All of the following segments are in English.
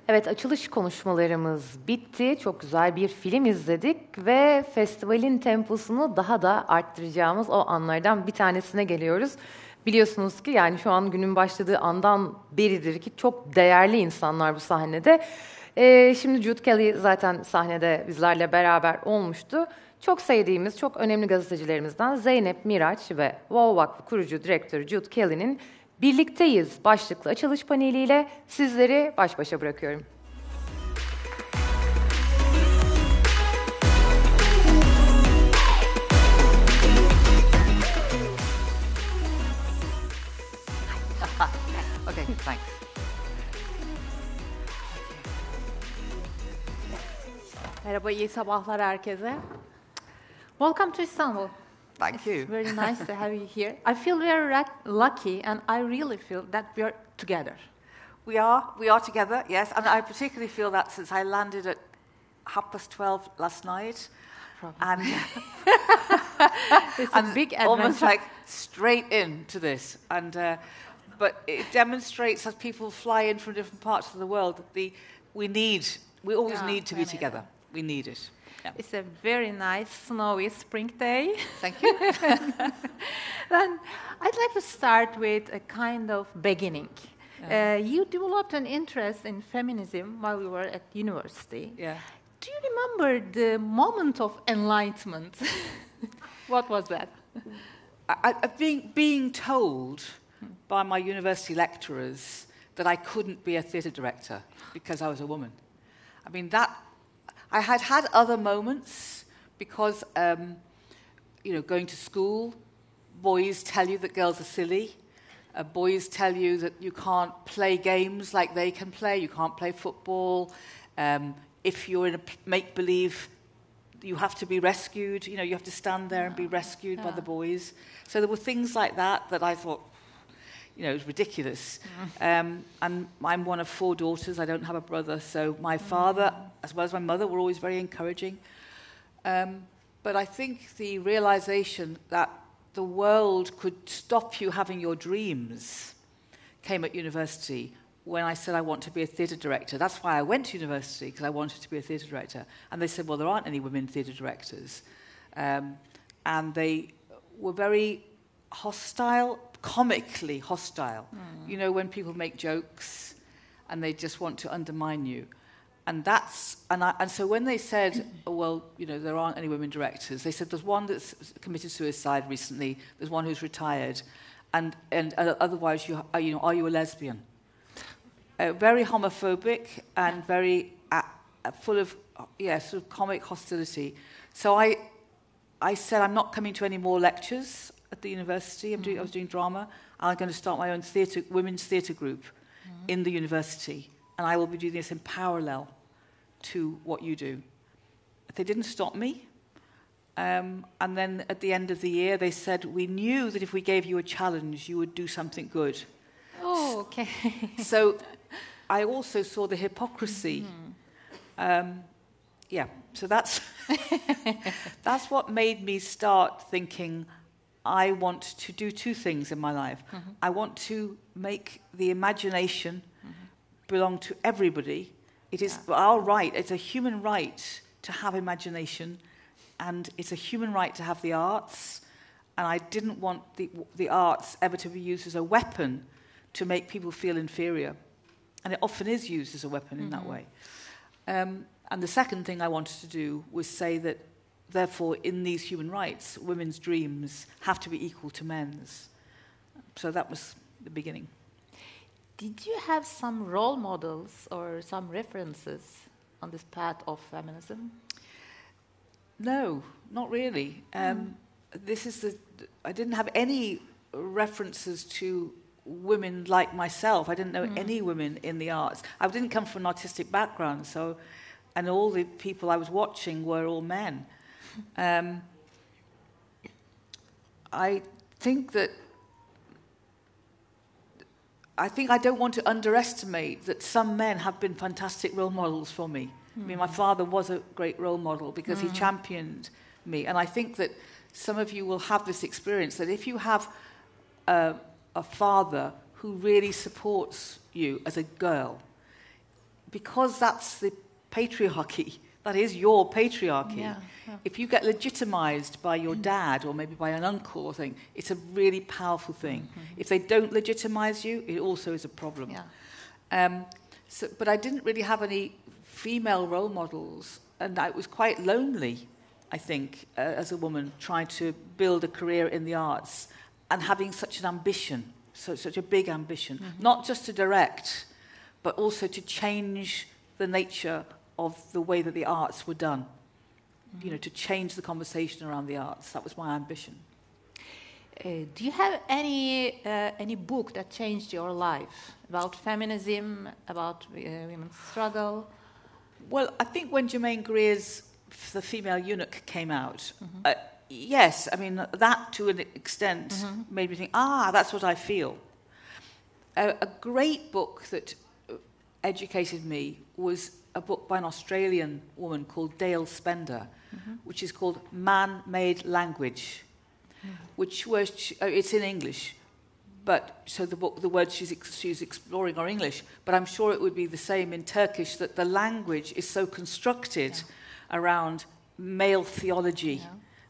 Evet, açılış konuşmalarımız bitti. Çok güzel bir film izledik ve festivalin temposunu daha da arttıracağımız o anlardan bir tanesine geliyoruz. Biliyorsunuz ki yani şu an günün başladığı andan beridir ki çok değerli insanlar bu sahnede. Şimdi Jude Kelly zaten sahnede bizlerle beraber olmuştu. Çok sevdiğimiz, çok önemli gazetecilerimizden Zeynep Miraç ve Wow Vakfı kurucu direktörü Jude Kelly'nin Birlikteyiz başlıklı açılış paneliyle sizleri baş başa bırakıyorum. Okay, thanks. Merhaba, iyi sabahlar herkese. Welcome to Istanbul. Thank you. It's very nice to have you here. I feel very lucky, and I really feel that we are together. We are together, yes, and I particularly feel that since I landed at 12:30 last night. And It's a big adventure. almost like straight into this. And but it demonstrates as people fly in from different parts of the world that we always need to be together. We need it. Yeah. It's a very nice snowy spring day. Thank you. Then I'd like to start with a kind of beginning. You developed an interest in feminism while you were at university. Yeah. Do you remember the moment of enlightenment? What was that? Being told by my university lecturers that I couldn't be a theatre director because I was a woman. I mean, I had other moments because, going to school, boys tell you that girls are silly. Boys tell you that you can't play games like they can play. You can't play football. If you're in a make-believe, you have to be rescued. You have to stand there and be rescued by the boys. So there were things like that I thought, it was ridiculous. And I'm one of 4 daughters. I don't have a brother. So my father, as well as my mother, were always very encouraging. But I think the realization that the world could stop you having your dreams came at university when I said I want to be a theatre director. That's why I went to university, because I wanted to be a theatre director. And they said, well, there aren't any women theatre directors. And they were very hostile, comically hostile. When people make jokes and they just want to undermine you. And so when they said, there aren't any women directors, they said there's one that's committed suicide recently, there's one who's retired, and otherwise, are you a lesbian? Very homophobic and very full of sort of comic hostility. So I said I'm not coming to any more lectures at the university. I was doing drama. I'm going to start my own women's theatre group in the university. And I will be doing this in parallel to what you do. They didn't stop me. And then at the end of the year, they said, we knew that if we gave you a challenge, you would do something good. Oh, okay. So I also saw the hypocrisy. So that's that's what made me start thinking, I want to do 2 things in my life. I want to make the imagination belong to everybody. It is our right, it's a human right to have imagination, and it's a human right to have the arts, and I didn't want the arts ever to be used as a weapon to make people feel inferior. And it often is used as a weapon in that way. And the second thing I wanted to do was say that, therefore, in these human rights, women's dreams have to be equal to men's. So that was the beginning. Did you have some role models or some references on this path of feminism? No, not really. I didn't have any references to women like myself. I didn't know any women in the arts. I didn't come from an artistic background, and all the people I was watching were all men. I think I don't want to underestimate that some men have been fantastic role models for me. I mean, my father was a great role model because he championed me. And I think that some of you will have this experience, that if you have a father who really supports you as a girl, because that's the patriarchy, that is your patriarchy. Yeah, yeah. If you get legitimized by your dad or maybe by an uncle or thing, it's a really powerful thing. If they don't legitimize you, it also is a problem. Yeah. But I didn't really have any female role models, and I was quite lonely, I think, as a woman, trying to build a career in the arts and having such an ambition, such a big ambition, not just to direct, but also to change the nature of the way that the arts were done. You know, to change the conversation around the arts. That was my ambition. Do you have any book that changed your life about feminism, about women's struggle? Well, I think when Germaine Greer's The Female Eunuch came out, yes, I mean, that to an extent made me think, that's what I feel. A great book that educated me was a book by an Australian woman called Dale Spender, which is called Man-Made Language, which was, it's in English, but so the words she's exploring are English, but I'm sure it would be the same in Turkish, that the language is so constructed around male theology,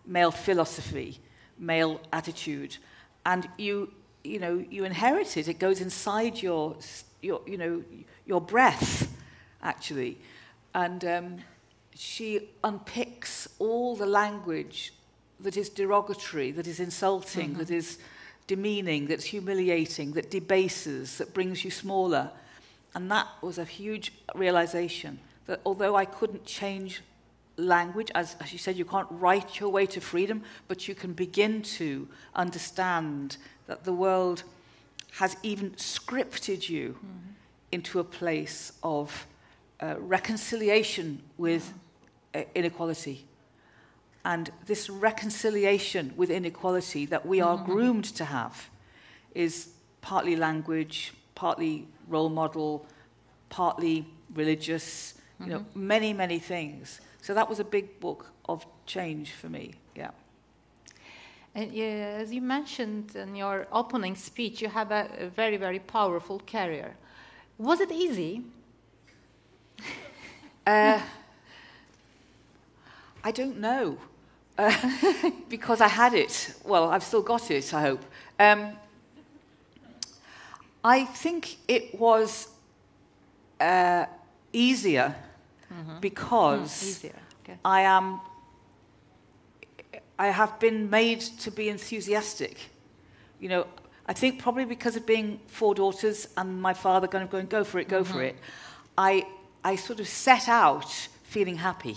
male philosophy, male attitude, and you inherit it. It goes inside your breath, actually, and she unpicks all the language that is derogatory, that is insulting, that is demeaning, that's humiliating, that debases, that brings you smaller. And that was a huge realization, that although I couldn't change language, as you said, you can't write your way to freedom, but you can begin to understand that the world has even scripted you into a place of reconciliation with inequality. And this reconciliation with inequality that we are groomed to have is partly language, partly role model, partly religious, many, many things. So that was a big book of change for me, yeah. And as you mentioned in your opening speech, you have a very, very powerful career. Was it easy? I don't know, because I had it. Well, I've still got it, I hope. I think it was easier because Okay. I have been made to be enthusiastic. You know, I think probably because of being 4 daughters and my father kind of going, go for it, go for it, I sort of set out feeling happy.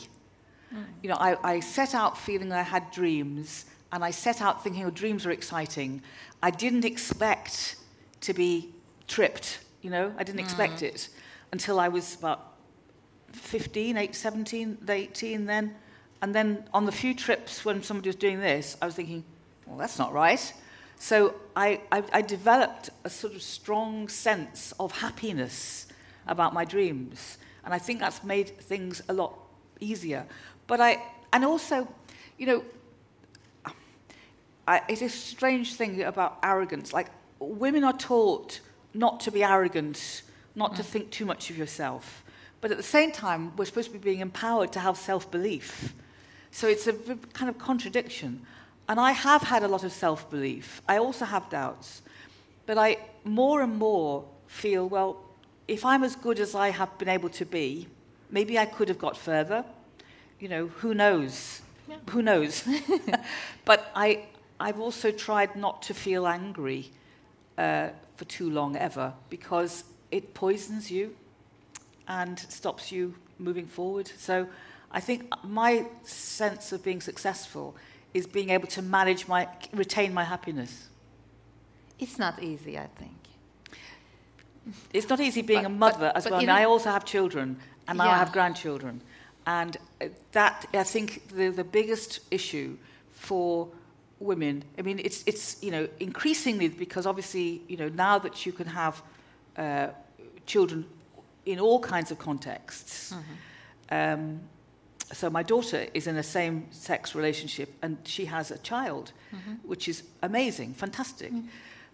You know, I set out feeling I had dreams, and I set out thinking, oh, dreams are exciting. I didn't expect to be tripped, you know, I didn't expect it until I was about 15, 17, 18 then. And then on the few trips when somebody was doing this, I was thinking, well, that's not right. So I developed a sort of strong sense of happiness about my dreams. And I think that's made things a lot easier. But and also, you know, it's a strange thing about arrogance. Like, women are taught not to be arrogant, not to think too much of yourself. But at the same time, we're supposed to be being empowered to have self-belief. So it's a kind of contradiction. And I have had a lot of self-belief. I also have doubts. But I more and more feel, well, if I'm as good as I have been able to be, maybe I could have got further. You know, who knows? Yeah. Who knows? But I've also tried not to feel angry for too long ever, because it poisons you and stops you moving forward. So I think my sense of being successful is being able to retain my happiness. It's not easy, I think. It's not easy being a mother as well. I mean, I also have children, and now I have grandchildren. And that, I think, the biggest issue for women, I mean, it's you know, increasingly, because obviously, you know, now that you can have children in all kinds of contexts. So my daughter is in a same-sex relationship, and she has a child, which is amazing, fantastic.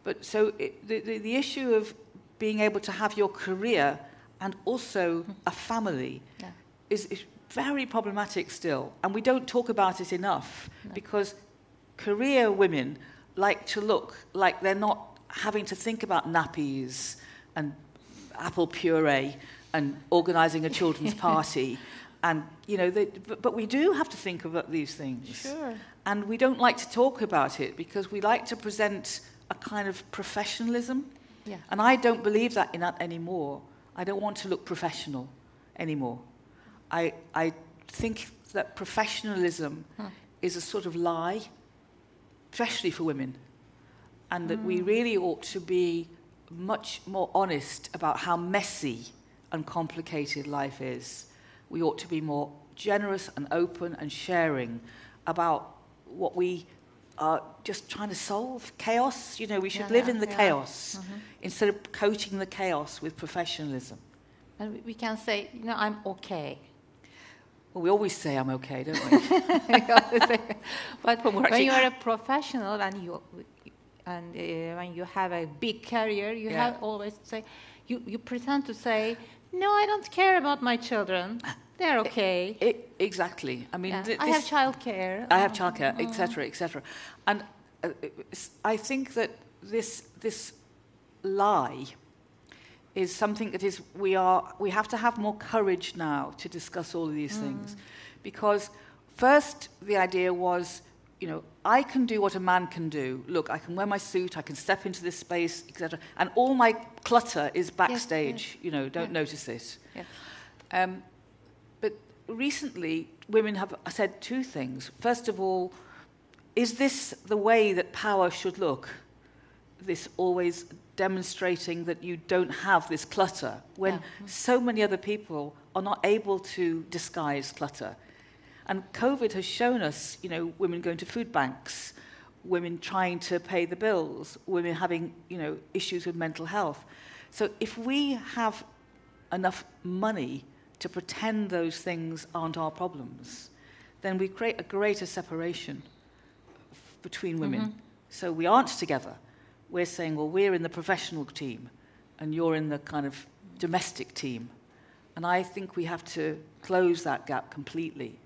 But so the issue of being able to have your career and also a family is very problematic still. And we don't talk about it enough because career women like to look like they're not having to think about nappies and apple puree and organising a children's party. And, you know, but we do have to think about these things. Sure. And we don't like to talk about it because we like to present a kind of professionalism. Yeah. And I don't believe that in that anymore. I don't want to look professional anymore. I think that professionalism is a sort of lie, especially for women, and that we really ought to be much more honest about how messy and complicated life is. We ought to be more generous and open and sharing about what we are just trying to solve. Chaos, you know, we should live in the chaos instead of coating the chaos with professionalism. And we can say, you know, I'm okay. Well, we always say I'm okay, don't we? But when you are a professional and when you have a big career, you have always to say, you pretend to say, no, I don't care about my children. They're okay. Exactly. I mean, I have childcare. I have childcare, etc., etc. And I think that this lie is something that is we have to have more courage now to discuss all of these things, because first the idea was, you know, I can do what a man can do. Look, I can wear my suit, I can step into this space, etc. And all my clutter is backstage. Yes. You know, don't notice it. Yes. But recently, women have said two things. First of all, is this the way that power should look? This always demonstrating that you don't have this clutter, when so many other people are not able to disguise clutter. And COVID has shown us, you know, women going to food banks, women trying to pay the bills, women having, you know, issues with mental health. So if we have enough money to pretend those things aren't our problems, then we create a greater separation between women. So we aren't together. We're saying, well, we're in the professional team and you're in the kind of domestic team. And I think we have to close that gap completely.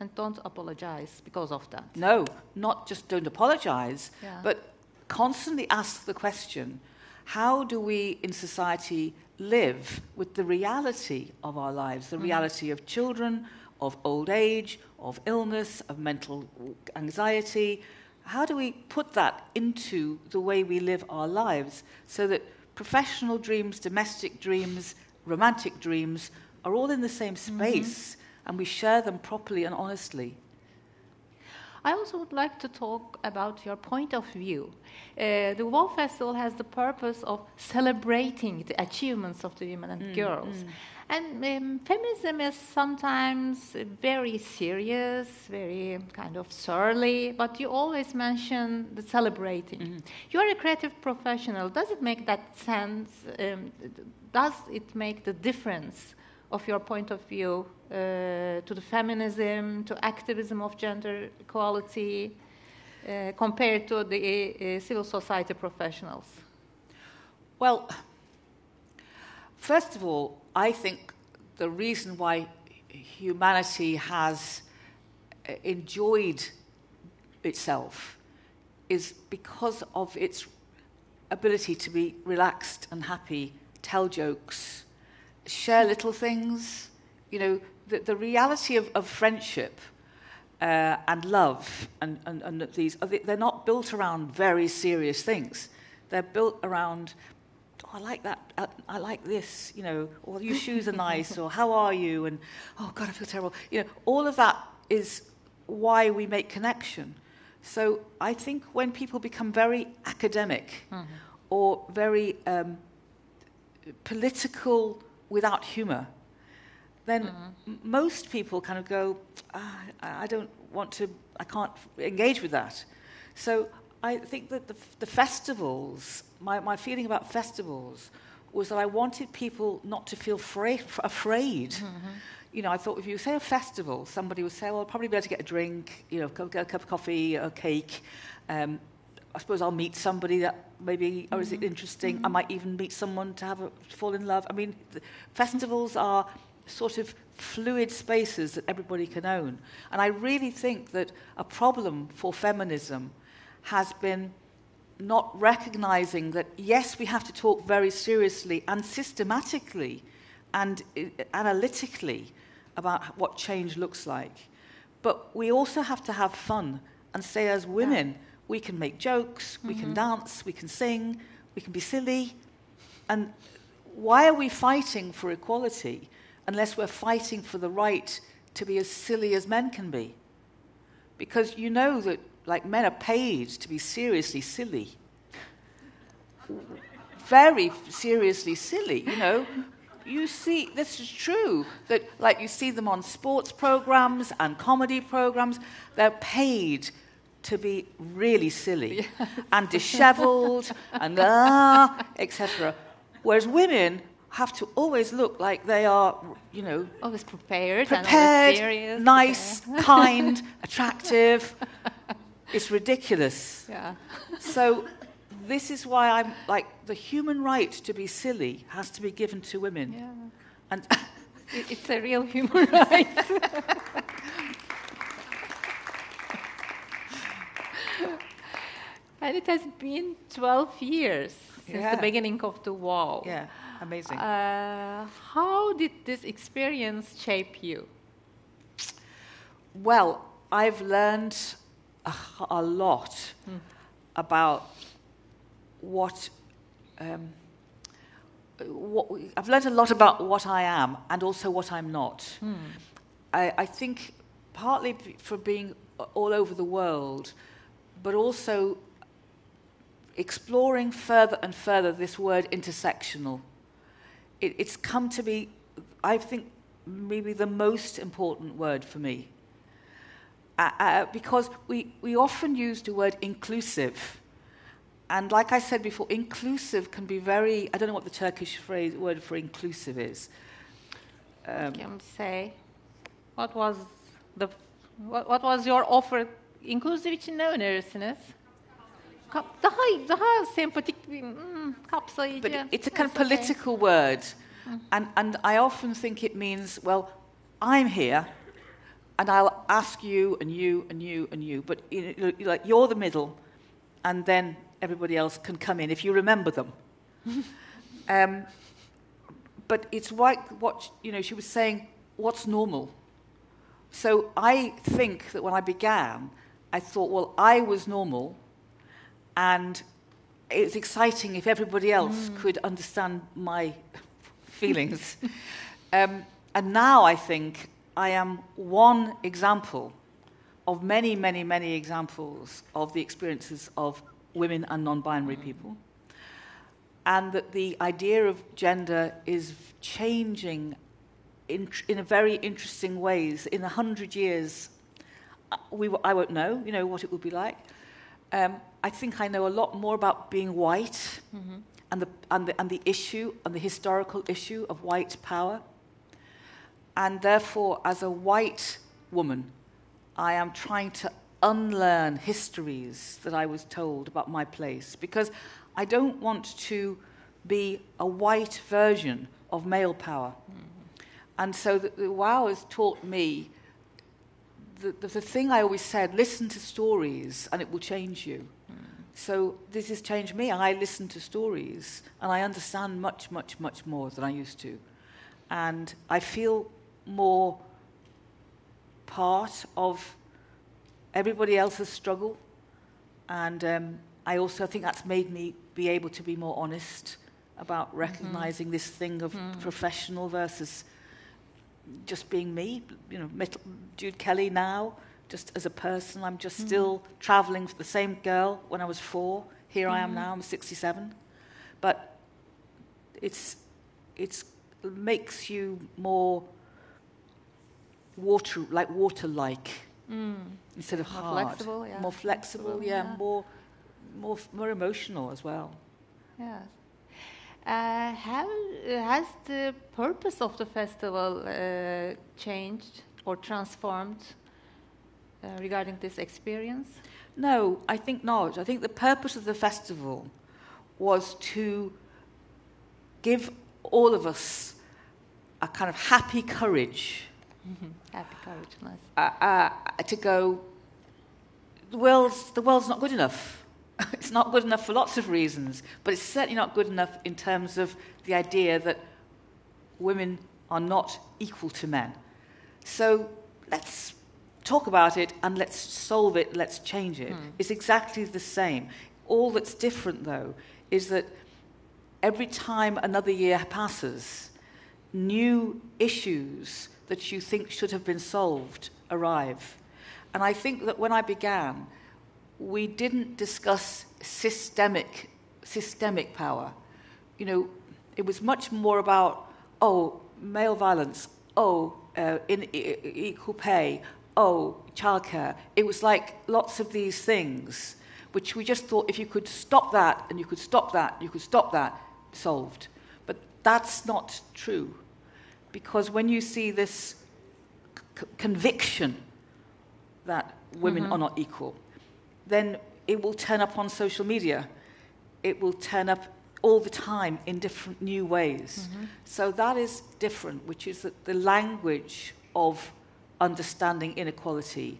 And don't apologize because of that. No, not just don't apologize, but constantly ask the question, how do we in society live with the reality of our lives, the reality of children, of old age, of illness, of mental anxiety? How do we put that into the way we live our lives so that professional dreams, domestic dreams, romantic dreams are all in the same space and we share them properly and honestly? I also would like to talk about your point of view. The WOW Festival has the purpose of celebrating the achievements of the women and girls. And feminism is sometimes very serious, very kind of surly, but you always mention the celebrating. You are a creative professional. Does it make that sense? Does it make the difference of your point of view to the feminism, to activism of gender equality, compared to the civil society professionals? Well, first of all, I think the reason why humanity has enjoyed itself is because of its ability to be relaxed and happy, tell jokes, share little things. You know, the reality of friendship and love and these, they're not built around very serious things. They're built around, oh, I like that, I like this, you know, or your shoes are nice, or how are you, and oh God, I feel terrible. You know, all of that is why we make connection. So I think when people become very academic or very political without humor, then most people kind of go, I don't want to, I can't engage with that. So I think that the festivals, my feeling about festivals was that I wanted people not to feel afraid. You know, I thought if you say a festival, somebody would say, well, I'll probably be able to get a drink, you know, get a cup of coffee, a cake, a I suppose I'll meet somebody that maybe is interesting. I might even meet someone to fall in love. I mean, festivals are sort of fluid spaces that everybody can own. And I really think that a problem for feminism has been not recognizing that, yes, we have to talk very seriously and systematically and analytically about what change looks like. But we also have to have fun and say, as women, we can make jokes, we can dance, we can sing, we can be silly. And why are we fighting for equality unless we're fighting for the right to be as silly as men can be? Because you know that, like, men are paid to be seriously silly. Very seriously silly, you know. You see, this is true, that, like, you see them on sports programs and comedy programs. They're paid to be really silly and disheveled and etc. Whereas women have to always look like they are, you know, always prepared and always serious, nice, kind, attractive. It's ridiculous. Yeah. So this is why I'm like, the human right to be silly has to be given to women. Yeah. And it's a real human right. And it has been 12 years since the beginning of the war. Yeah, amazing. How did this experience shape you? Well, I've learned a lot about what I've learned a lot about what I am and also what I'm not. I think partly for being all over the world, but also exploring further and further this word intersectional. It's come to be, I think, maybe the most important word for me. Because we often use the word inclusive. And like I said before, inclusive can be very, I don't know what the Turkish word for inclusive is. Can say, what was your offer? İnklusif için ne önerirsiniz? Daha sempatik bir, kapsayıcı. But it's a kind of political word. And I often think it means, well, I'm here, and I'll ask you and you and you and you, but like you're the middle, and then everybody else can come in if you remember them. But it's like what, you know, she was saying, what's normal? So I think that when I began, I thought, well, I was normal, and it's exciting if everybody else could understand my feelings. And now I think I am one example of many, many, many examples of the experiences of women and non-binary people. And that the idea of gender is changing in a very interesting ways. In 100 years, I won't know, you know, what it will be like. I think I know a lot more about being white and the issue and the historical issue of white power. And therefore, as a white woman, I am trying to unlearn histories that I was told about my place, because I don't want to be a white version of male power. And so the WOW has taught me the thing I always said, listen to stories and it will change you. So this has changed me. I listen to stories and I understand much, much, much more than I used to. And I feel more part of everybody else's struggle. And I also think that's made me be able to be more honest about recognizing this thing of professional versus just being me. You know, Jude Kelly now, just as a person, I'm just still traveling for the same girl when I was 4. Here I am now, I'm 67. But it makes you more water-like instead of hard. Flexible, yeah. More flexible, more emotional as well. Yes. How has the purpose of the festival changed or transformed regarding this experience? No, I think not. I think the purpose of the festival was to give all of us a kind of happy courage. Happy courage, nice. To go, the world's not good enough. It's not good enough for lots of reasons, but it's certainly not good enough in terms of the idea that women are not equal to men. So let's talk about it and let's solve it, let's change it. It's exactly the same. All that's different, though, is that every time another year passes, new issues that you think should have been solved arrive. And I think that when I began, we didn't discuss systemic power. You know, it was much more about, male violence, equal pay, childcare. It was like lots of these things, which we just thought if you could stop that, and you could stop that, you could stop that, solved. But that's not true. Because when you see this conviction that women are not equal, then it will turn up on social media. It will turn up all the time in different new ways. So that is different, which is that the language of understanding inequality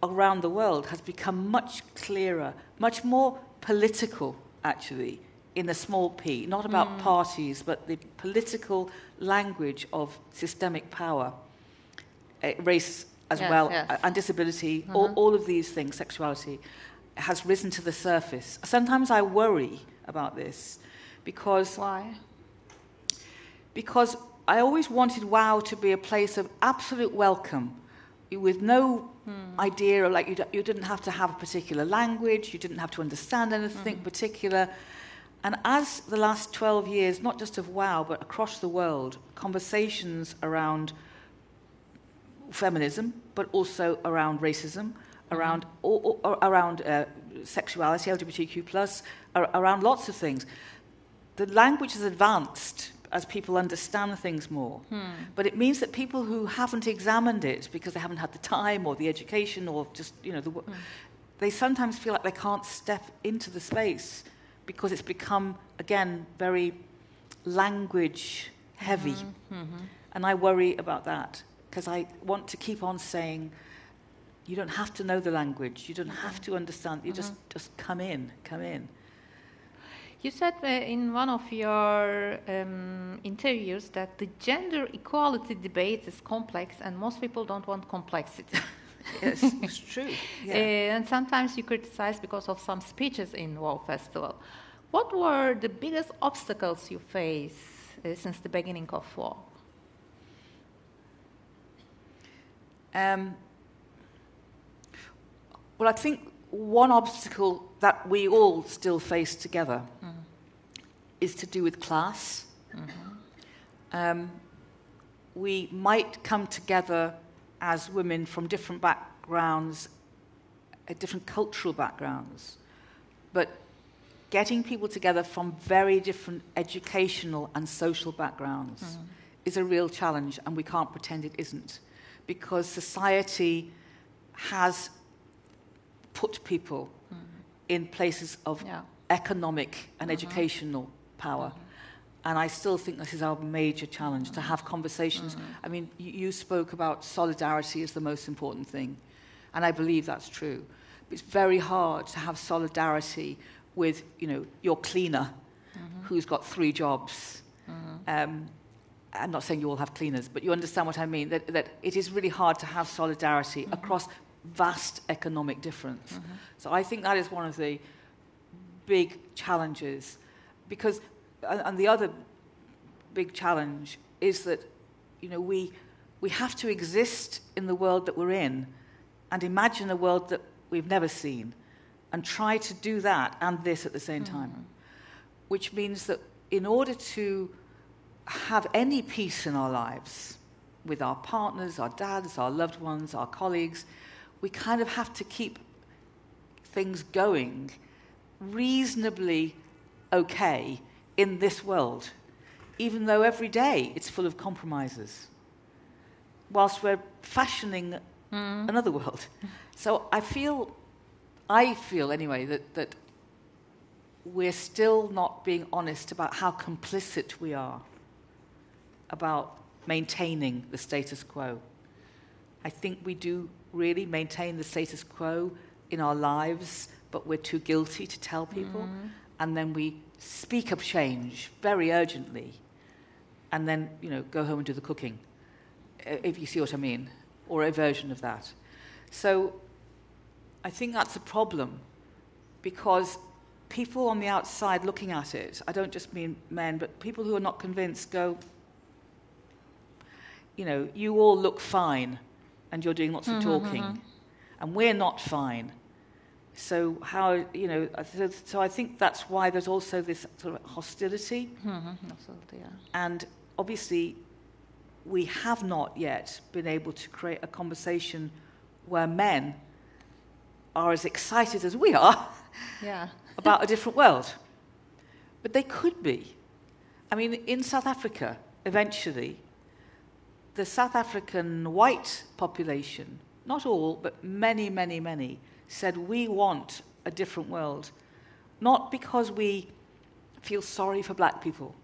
around the world has become much clearer, much more political, actually, in the small p, not about parties, but the political language of systemic power, race as well, and disability, all of these things, sexuality, has risen to the surface. Sometimes I worry about this because... Why? Because I always wanted WOW to be a place of absolute welcome, with no idea of, like, you didn't have to have a particular language, you didn't have to understand anything particular. And as the last 12 years, not just of WOW, but across the world, conversations around feminism, but also around racism, around sexuality, LGBTQ+, around lots of things. The language has advanced as people understand things more. But it means that people who haven't examined it because they haven't had the time or the education or just, they sometimes feel like they can't step into the space because it's become, again, very language heavy. And I worry about that because I want to keep on saying, you don't have to know the language, you don't have to understand, you just come in. You said in one of your interviews that the gender equality debate is complex and most people don't want complexity. Yes, it's true. Yeah. And sometimes you criticize because of some speeches in WOW Festival. What were the biggest obstacles you face since the beginning of WOW? Well, I think one obstacle that we all still face together is to do with class. We might come together as women from different backgrounds, different cultural backgrounds, but getting people together from very different educational and social backgrounds is a real challenge, and we can't pretend it isn't, because society has put people in places of economic and educational power. And I still think this is our major challenge, to have conversations. I mean, you spoke about solidarity as the most important thing, and I believe that's true. But it's very hard to have solidarity with, your cleaner who's got 3 jobs. I'm not saying you all have cleaners, but you understand what I mean, that it is really hard to have solidarity across vast economic difference. So I think that is one of the big challenges, because, and the other big challenge is that, we have to exist in the world that we're in and imagine a world that we've never seen and try to do that and this at the same time, which means that in order to have any peace in our lives with our partners, our dads, our loved ones, our colleagues, we kind of have to keep things going reasonably okay in this world, even though every day it's full of compromises, whilst we're fashioning another world. So I feel I feel anyway that we're still not being honest about how complicit we are about maintaining the status quo. I think we do really maintain the status quo in our lives, but we're too guilty to tell people. And then we speak of change very urgently, and then, go home and do the cooking, if you see what I mean, or a version of that. So I think that's a problem, because people on the outside looking at it, I don't just mean men, but people who are not convinced go, you all look fine, and you're doing lots of talking, and we're not fine. So how, so I think that's why there's also this sort of hostility. Absolutely, yeah. And obviously, we have not yet been able to create a conversation where men are as excited as we are about a different world. But they could be. I mean, in South Africa, eventually, the South African white population, not all, but many, many, many, said we want a different world. Not because we feel sorry for black people,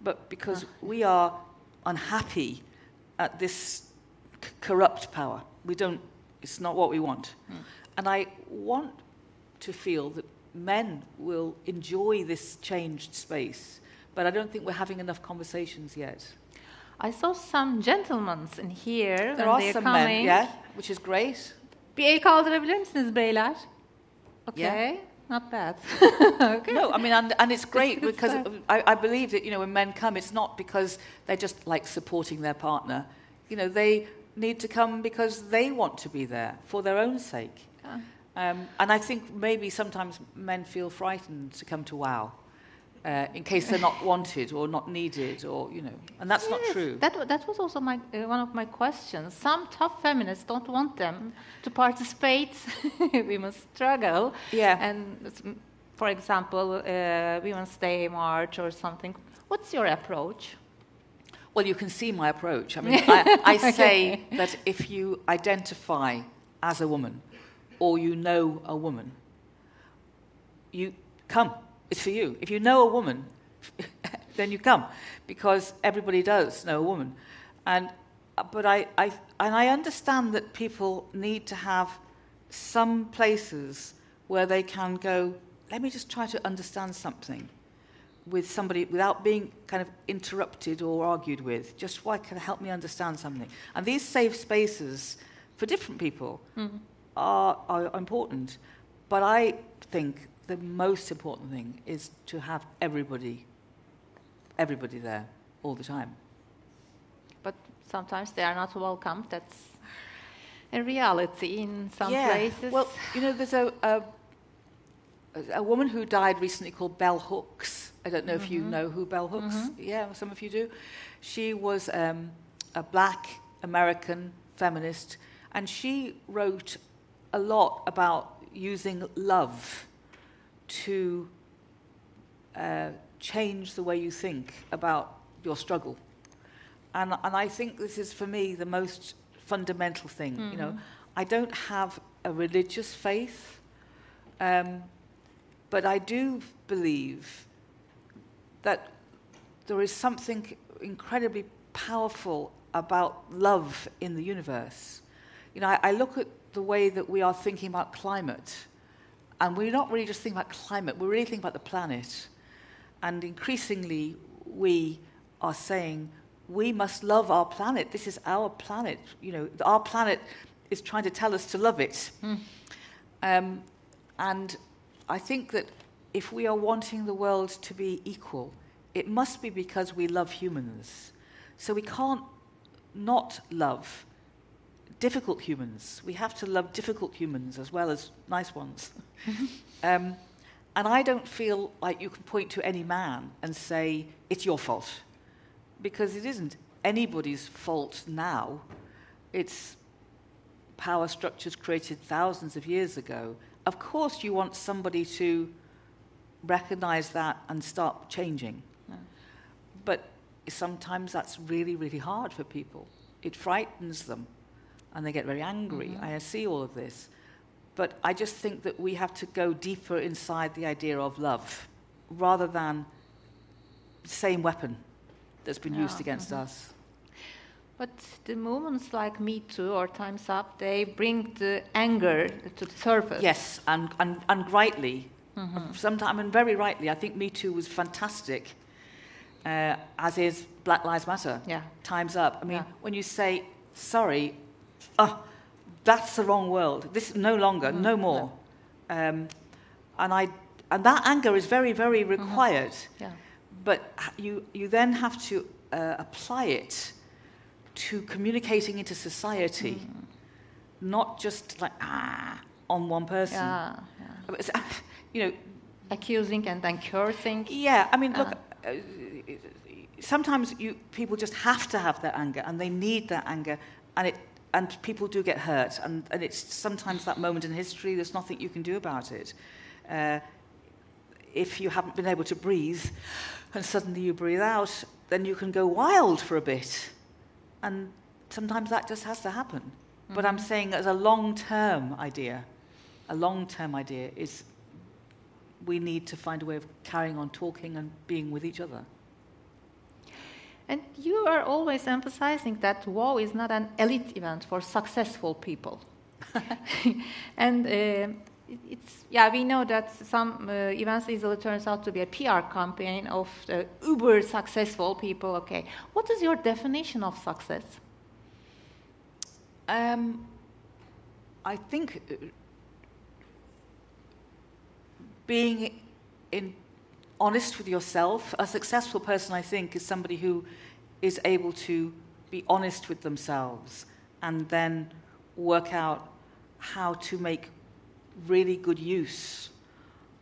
but because we are unhappy at this corrupt power. It's not what we want. And I want to feel that men will enjoy this changed space, but I don't think we're having enough conversations yet. I saw some gentlemen in here. There are some men, yeah, which is great. Bir el kaldırabilir misiniz beyler? Okay, Yeah. not bad. Okay. No, I mean, and it's great because I believe that, when men come, it's not because they're just like supporting their partner. They need to come because they want to be there for their own sake. And I think maybe sometimes men feel frightened to come to WOW. In case they're not wanted or not needed, or and that's not true. That was also one of my questions. Some tough feminists don't want them to participate. Women's struggle. Yeah. And for example, Women's Day march or something. What's your approach? Well, you can see my approach. I mean, I say that if you identify as a woman, or a woman, you come. It's for you. If you know a woman, then you come, because everybody does know a woman. But I understand that people need to have some places where they can go, let me just try to understand something with somebody without being kind of interrupted or argued with. Just why can help me understand something. And these safe spaces for different people are important. But I think the most important thing is to have everybody there all the time. But sometimes they are not welcome. That's a reality in some places. Well, there's a woman who died recently called Bell Hooks. I don't know if you know who Bell Hooks. Yeah, some of you do. She was a black American feminist, and she wrote a lot about using love to change the way you think about your struggle. And I think this is, for me, the most fundamental thing. I don't have a religious faith, but I do believe that there is something incredibly powerful about love in the universe. I look at the way that we are thinking about climate, and we're not really just thinking about climate, we're really thinking about the planet. And increasingly, we are saying, we must love our planet. This is our planet. Our planet is trying to tell us to love it. And I think that if we are wanting the world to be equal, it must be because we love humans. So we can't not love difficult humans. We have to love difficult humans as well as nice ones. And I don't feel like you can point to any man and say, it's your fault. Because it isn't anybody's fault now. It's power structures created thousands of years ago. Of course you want somebody to recognize that and start changing. No. But sometimes that's really, really hard for people. It frightens them, and they get very angry. I see all of this. But I just think that we have to go deeper inside the idea of love, rather than the same weapon that's been used against us. But the movements like Me Too or Time's Up, they bring the anger to the surface. Yes, and rightly. Sometimes, and very rightly, I think Me Too was fantastic, as is Black Lives Matter. Yeah. Time's Up. I mean, when you say, sorry, that's the wrong world. This no longer, no more. And that anger is very, very required. Yeah. But you then have to apply it to communicating into society, not just like on one person. Yeah. It's, you know, Accusing and then cursing. yeah. I mean, look. Sometimes people just have to have their anger, and they need that anger, and people do get hurt, and it's sometimes that moment in history. There's nothing you can do about it. If you haven't been able to breathe, and suddenly you breathe out, then you can go wild for a bit. And sometimes that just has to happen. But I'm saying as a long-term idea is we need to find a way of carrying on talking and being with each other. And you are always emphasizing that WoW is not an elite event for successful people. And we know that some events easily turns out to be a PR campaign of uber successful people. Okay, what is your definition of success? I think being honest with yourself. A successful person, I think, is somebody who is able to be honest with themselves and then work out how to make really good use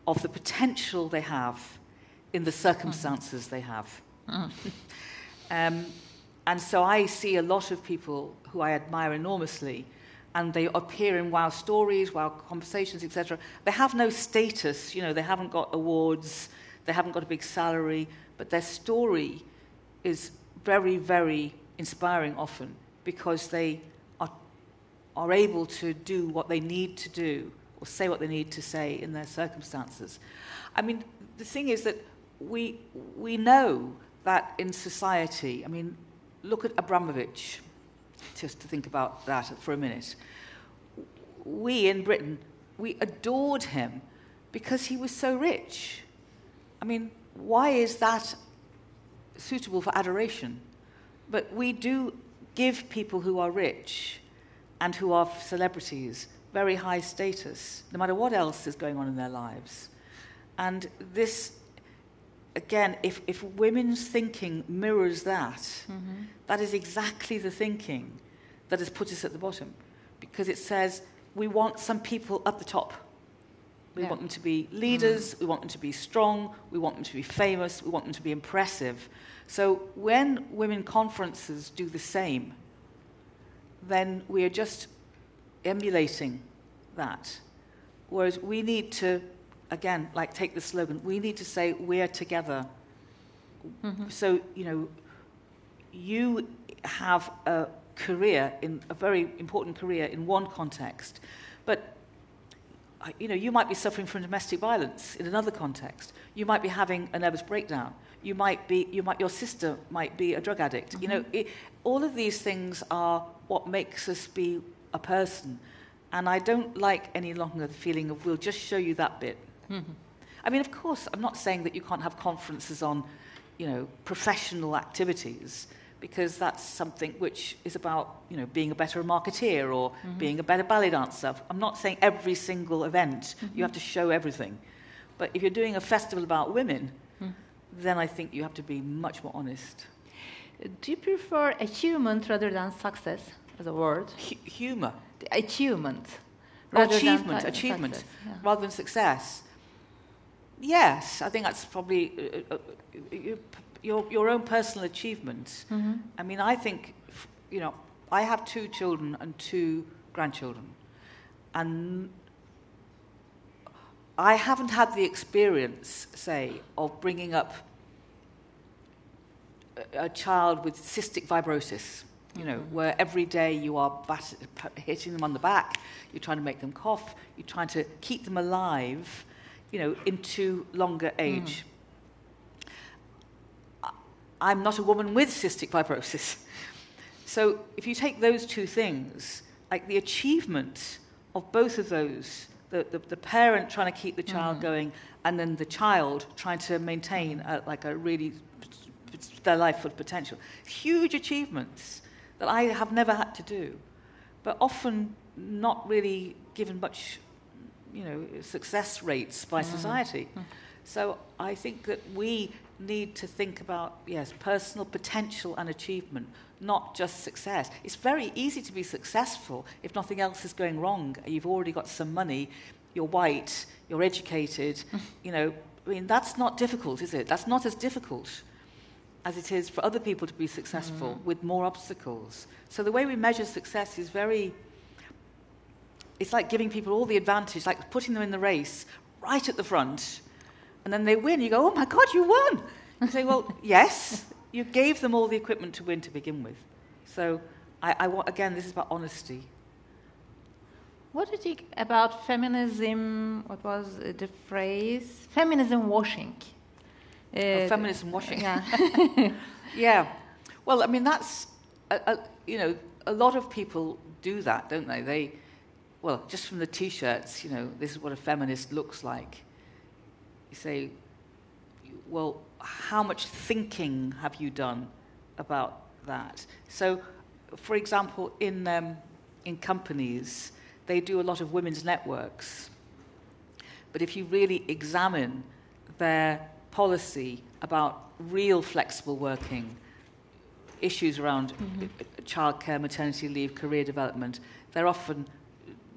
of the potential they have in the circumstances they have. And so I see a lot of people who I admire enormously, and they appear in WoW stories, WoW conversations, etc. They have no status, they haven't got awards, they haven't got a big salary, but their story is very, very inspiring often because they are able to do what they need to do or say what they need to say in their circumstances. I mean, the thing is that we know that in society, I mean, look at Abramovich, just to think about that for a minute. We in Britain, we adored him because he was so rich. I mean, why is that suitable for adoration? But we do give people who are rich and who are celebrities very high status, no matter what else is going on in their lives. And this, again, if women's thinking mirrors that, that is exactly the thinking that has put us at the bottom. Because it says, we want some people at the top. We want them to be leaders, we want them to be strong, we want them to be famous, we want them to be impressive. So when women conferences do the same, then we are just emulating that. Whereas we need to, again, like take the slogan, we need to say, we're together. So, you have a career, a very important career in one context, but you might be suffering from domestic violence in another context. You might be having a nervous breakdown. Your sister might be a drug addict. All of these things are what makes us be a person. And I don't like any longer the feeling of we'll just show you that bit. I mean, of course, I'm not saying that you can't have conferences on, professional activities, because that's something which is about, being a better marketeer or being a better ballet dancer. I'm not saying every single event you have to show everything. But if you're doing a festival about women, then I think you have to be much more honest. Do you prefer achievement rather than success as a word? Humor. The achievement. Achievement, rather than success. Yes, I think that's probably your own personal achievement. I mean, I think, I have 2 children and 2 grandchildren. And I haven't had the experience, say, of bringing up a child with cystic fibrosis you know, where every day you are hitting them on the back, you're trying to make them cough, you're trying to keep them alive, you know, into longer age. I'm not a woman with cystic fibrosis. So if you take those two things, like the achievement of both of those, the parent trying to keep the child going, and then the child trying to maintain their life full potential, huge achievements that I have never had to do, but often not really given much, you know, success rates by society. So I think that we need to think about, yes, personal potential and achievement, not just success. It's very easy to be successful if nothing else is going wrong. You've already got some money, you're white, you're educated, you know, I mean, that's not difficult, is it? That's not as difficult as it is for other people to be successful with more obstacles. So the way we measure success is it's like giving people all the advantage, like putting them in the race right at the front, and then they win. You go, oh my God, you won. You say, well, yes, you gave them all the equipment to win to begin with. So I want, again, this is about honesty. What do you think about feminism? What was the phrase? Feminism washing. Feminism washing. Yeah. Yeah. Well, I mean, that's, you know, a lot of people do that, don't they? Well, just from the T-shirts, you know, this is what a feminist looks like. You say, well, how much thinking have you done about that? So, for example, in companies, they do a lot of women's networks. But if you really examine their policy about real flexible working, issues around childcare, maternity leave, career development, they're often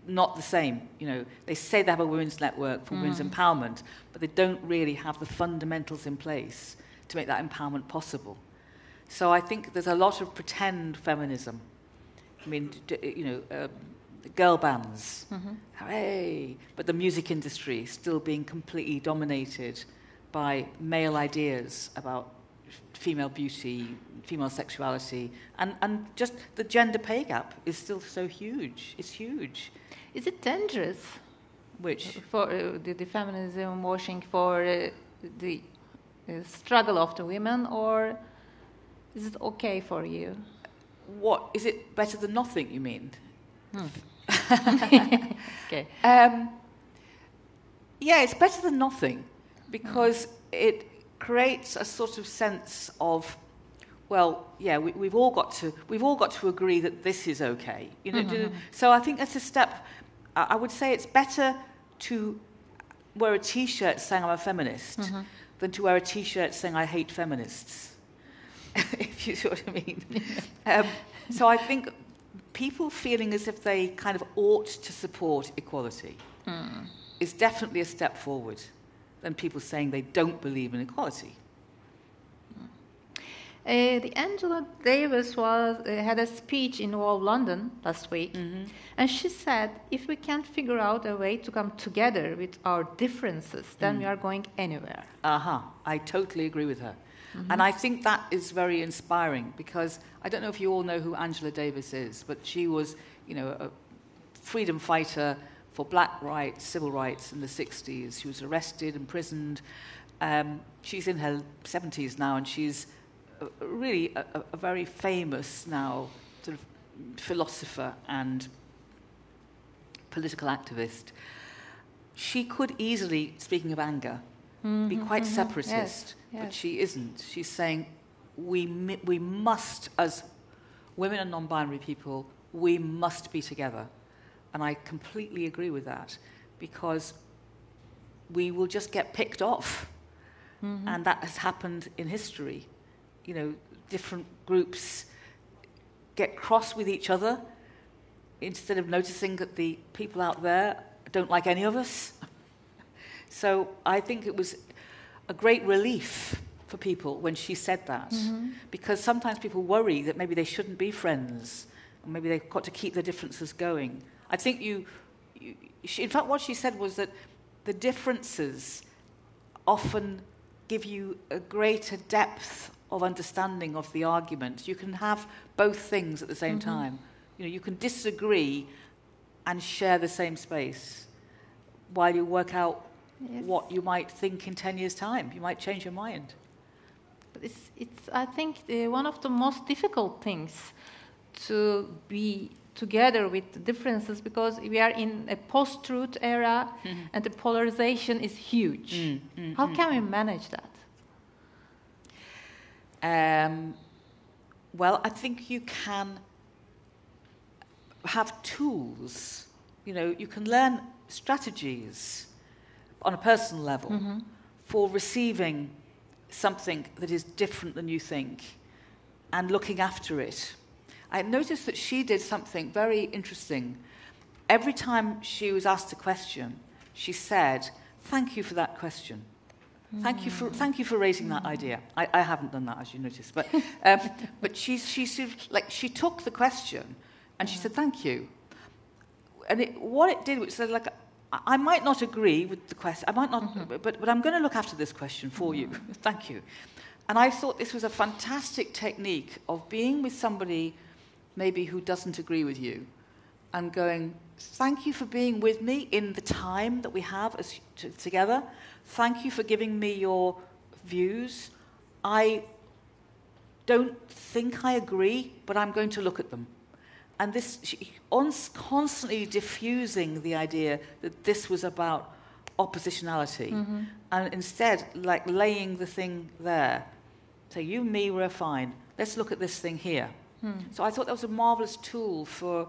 not the same. You know, they say they have a women's network for women's empowerment, but they don't really have the fundamentals in place to make that empowerment possible. So I think there's a lot of pretend feminism. I mean, you know, girl bands, hooray! But the music industry still being completely dominated by male ideas about female beauty, female sexuality, and just the gender pay gap is still so huge. It's huge. Is it dangerous? Which? For the feminism washing, for the struggle of the women, or is it okay for you? What, is it better than nothing, you mean? Okay. Yeah, it's better than nothing, because it creates a sort of sense of, well, yeah, we've all got to agree that this is okay. You know, so I think that's a step. I would say it's better to wear a T-shirt saying I'm a feminist than to wear a T-shirt saying I hate feminists. If you see what I mean. So I think people feeling as if they kind of ought to support equality is definitely a step forward than people saying they don't believe in equality. The Angela Davis had a speech in Wall London last week, and she said, if we can't figure out a way to come together with our differences, then we are going anywhere. I totally agree with her. And I think that is very inspiring, because I don't know if you all know who Angela Davis is, but she was, you know, a freedom fighter for black rights, civil rights in the 60s. She was arrested, imprisoned. She's in her 70s now, and she's really a very famous now sort of philosopher and political activist. She could easily, speaking of anger, be quite separatist, but she isn't. She's saying we must, as women and non-binary people, we must be together. And I completely agree with that, because we will just get picked off. And that has happened in history. You know, different groups get cross with each other instead of noticing that the people out there don't like any of us. So I think it was a great relief for people when she said that, because sometimes people worry that maybe they shouldn't be friends, or maybe they've got to keep their differences going. I think in fact, what she said was that the differences often give you a greater depth of understanding of the argument. You can have both things at the same time. You know, you can disagree and share the same space while you work out what you might think in 10 years' time. You might change your mind. But it's I think, one of the most difficult things to be together with the differences, because we are in a post-truth era and the polarization is huge. How can we manage that? Well, I think you can have tools. You know, you can learn strategies on a personal level for receiving something that is different than you think and looking after it. I noticed that she did something very interesting. Every time she was asked a question, she said, "Thank you for that question. Thank you for raising that idea." I haven't done that, as you noticed, but she took the question and she said, "Thank you." And what it did was said, like, I might not agree with the question, I might not, but I'm going to look after this question for you. Thank you. And I thought this was a fantastic technique of being with somebody maybe who doesn't agree with you and going, "Thank you for being with me in the time that we have together. Thank you for giving me your views. I don't think I agree, but I'm going to look at them." And this, constantly diffusing the idea that this was about oppositionality, and instead, like, laying the thing there. Say, "You and me, we're fine. Let's look at this thing here." So I thought that was a marvelous tool for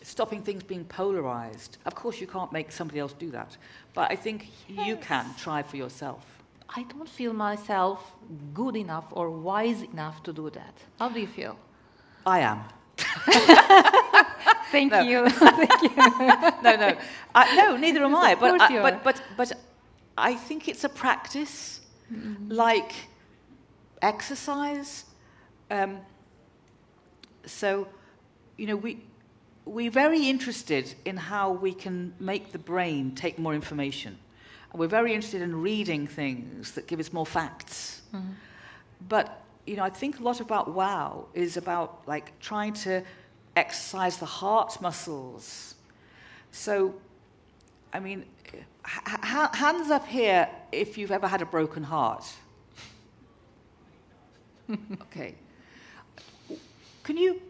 stopping things being polarized. Of course, you can't make somebody else do that, but I think you can try for yourself. I don't feel myself good enough or wise enough to do that. How do you feel? I am. Thank you. Thank you. No. No, neither am I. But I think it's a practice, like exercise. So, you know, we're very interested in how we can make the brain take more information. And we're very interested in reading things that give us more facts. But, you know, I think a lot about WOW is about, like, trying to exercise the heart muscles. So, I mean, hands up here if you've ever had a broken heart. Okay. Can you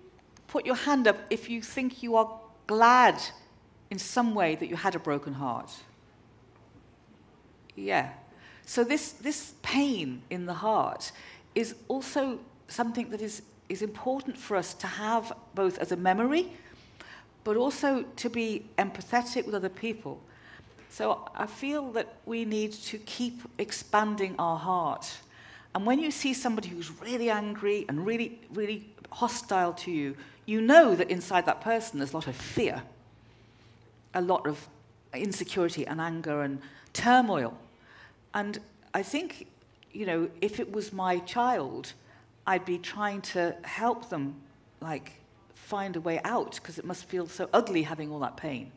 put your hand up if you think you are glad in some way that you had a broken heart? Yeah. So this pain in the heart is also something that is important for us to have, both as a memory, but also to be empathetic with other people. So I feel that we need to keep expanding our heart. And when you see somebody who's really angry and really, really hostile to you, you know that inside that person there's a lot of fear, a lot of insecurity and anger and turmoil. And I think, you know, if it was my child, I'd be trying to help them, like, find a way out, because it must feel so ugly having all that pain.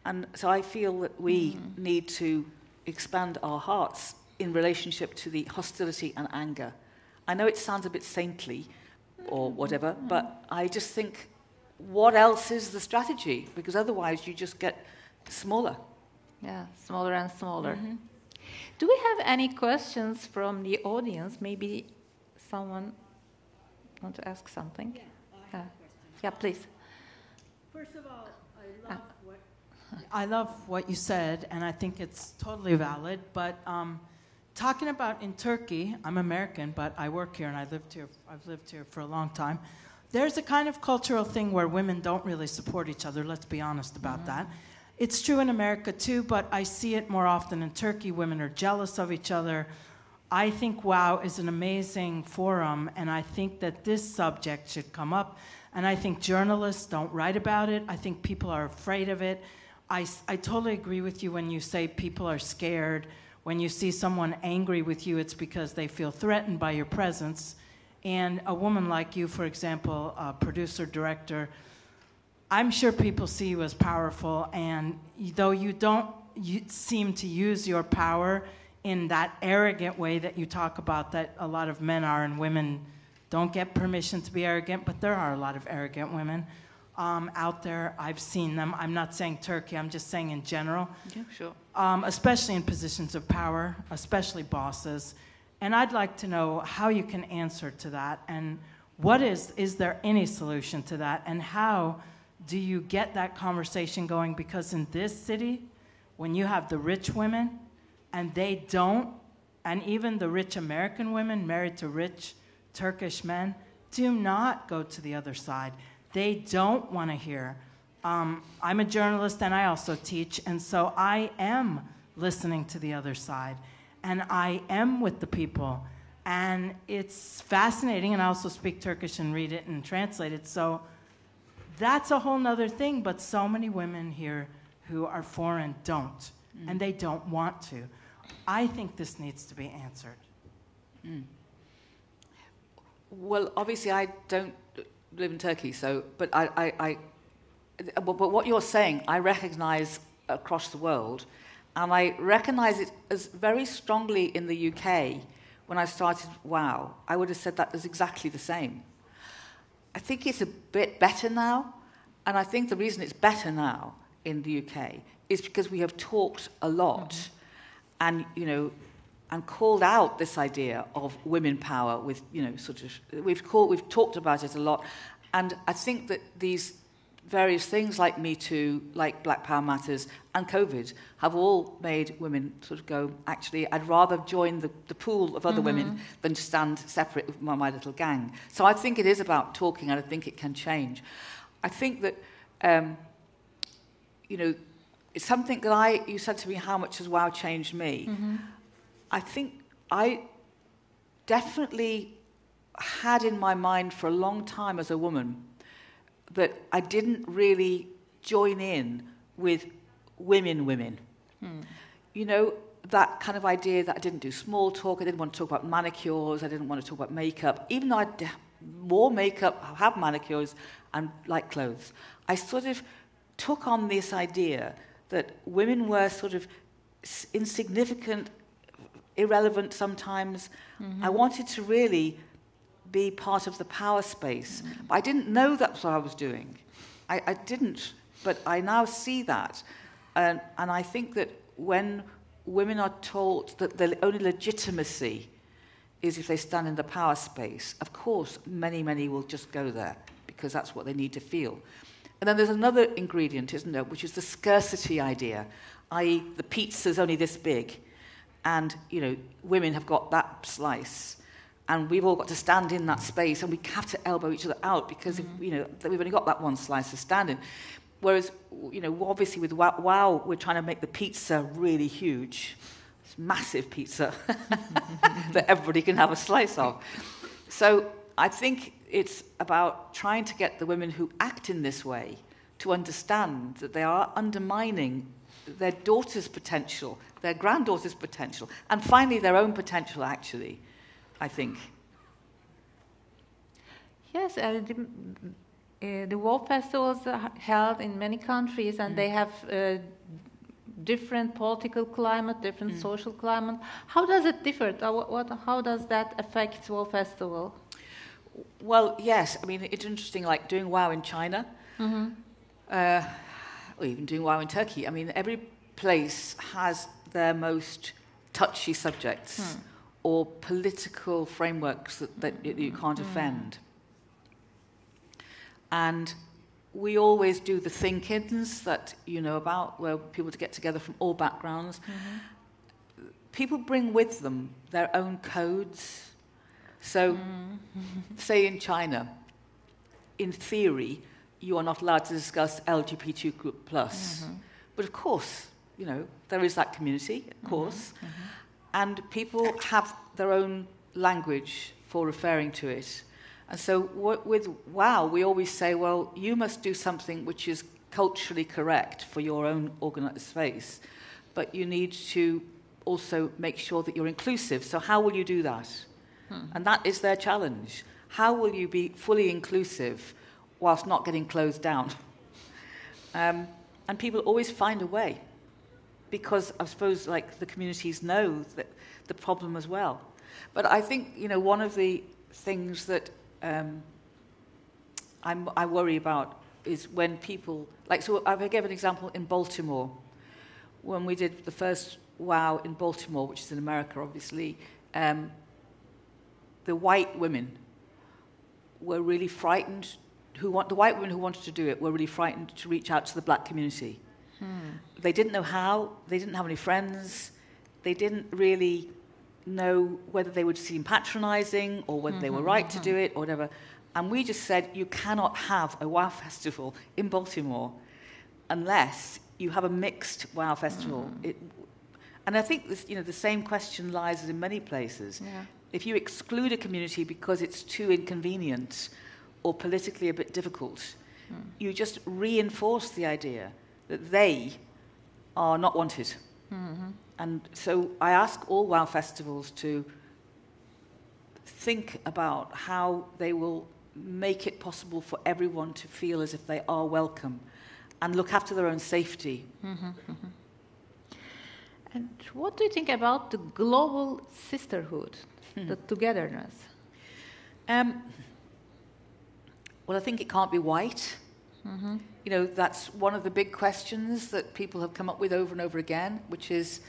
And so I feel that we need to expand our hearts in relationship to the hostility and anger. I know it sounds a bit saintly or whatever, but I just think, what else is the strategy? Because otherwise you just get smaller. Yeah, smaller and smaller. Do we have any questions from the audience? Maybe someone want to ask something? Yeah, I have a question. Yeah, please. First of all, I love what you said, and I think it's totally valid. But talking about in Turkey, I'm American, but I work here and I've lived here for a long time. There's a kind of cultural thing where women don't really support each other. Let's be honest about that. It's true in America too, but I see it more often in Turkey. Women are jealous of each other. I think WOW is an amazing forum, and I think that this subject should come up. And I think journalists don't write about it. I think people are afraid of it. I totally agree with you when you say people are scared. When you see someone angry with you, it's because they feel threatened by your presence. And a woman like you, for example, a producer, director, I'm sure people see you as powerful, and though you don't seem to use your power in that arrogant way that you talk about that a lot of men are, and women don't get permission to be arrogant, but there are a lot of arrogant women out there. I've seen them. I'm not saying Turkey, I'm just saying in general. Yeah, sure. Especially in positions of power, especially bosses. And I'd like to know how you can answer to that, and what is there any solution to that, and how do you get that conversation going? Because in this city, when you have the rich women, and they don't, and even the rich American women married to rich Turkish men, do not go to the other side. They don't want to hear. I'm a journalist and I also teach, and so I am listening to the other side, and I am with the people, and it's fascinating, and I also speak Turkish and read it and translate it, so that's a whole nother thing, but so many women here who are foreign don't, and they don't want to. I think this needs to be answered. Well, obviously I don't live in Turkey, so, but but what you're saying, I recognize across the world, and I recognize it as very strongly in the UK. When I started WOW, I would have said that as exactly the same. I think it's a bit better now, and I think the reason it's better now in the UK is because we have talked a lot, and and called out this idea of women power with sort of we've talked about it a lot, and I think that these various things like Me Too, like Black Power Matters, and COVID have all made women sort of go, actually, I'd rather join the pool of other women than stand separate with my little gang. So I think it is about talking, and I think it can change. I think that, it's something that you said to me, how much has WOW changed me? I think I definitely had in my mind for a long time as a woman that I didn't really join in with women. That kind of idea that I didn't do small talk, I didn't want to talk about manicures, I didn't want to talk about makeup, even though I wore makeup, have manicures, and like clothes. I sort of took on this idea that women were sort of insignificant, irrelevant sometimes. I wanted to really be part of the power space. But I didn't know that's what I was doing. I didn't, but I now see that. And I think that when women are taught that the only legitimacy is if they stand in the power space, of course, many will just go there because that's what they need to feel. And then there's another ingredient, isn't there, which is the scarcity idea, i.e. the pizza's only this big, and, women have got that slice. And we've all got to stand in that space, and we have to elbow each other out because we've only got that one slice to stand in. Whereas, obviously with WOW, we're trying to make the pizza really huge. It's massive pizza that everybody can have a slice of. So I think it's about trying to get the women who act in this way to understand that they are undermining their daughter's potential, their granddaughter's potential, and finally their own potential, actually. I think. Yes, the WOW festivals are held in many countries, and they have different political climate, different social climate. How does it differ? How does that affect WOW festival? Well, yes. I mean, it's interesting, like doing WOW in China, or even doing WOW in Turkey. I mean, every place has their most touchy subjects. Or political frameworks that you can't offend. And we always do the think-ins that you know about, where people get together from all backgrounds. People bring with them their own codes. So, say in China, in theory, you are not allowed to discuss LGBTQ+. But of course, there is that community, of course. And people have their own language for referring to it. And so with WOW, we always say, well, you must do something which is culturally correct for your own organized space, but you need to also make sure that you're inclusive. So how will you do that? And that is their challenge. How will you be fully inclusive whilst not getting closed down? And people always find a way. because I suppose like the communities know that the problem as well. But I think, you know, one of the things that I worry about is when people, like, so I gave an example in Baltimore, when we did the first WOW in Baltimore, which is in America, obviously, the white women were really frightened. The white women who wanted to do it were really frightened to reach out to the black community. They didn't know how. They didn't have any friends. They didn't really know whether they would seem patronizing or whether they were right to do it or whatever. And we just said, you cannot have a WOW festival in Baltimore unless you have a mixed WOW festival. And I think this, you know, the same question lies in many places. Yeah. If you exclude a community because it's too inconvenient or politically a bit difficult, you just reinforce the idea that they are not wanted. And so I ask all WOW festivals to think about how they will make it possible for everyone to feel as if they are welcome and look after their own safety. And what do you think about the global sisterhood, the togetherness? Well, I think it can't be white. You know, that's one of the big questions that people have come up with over and over again, which is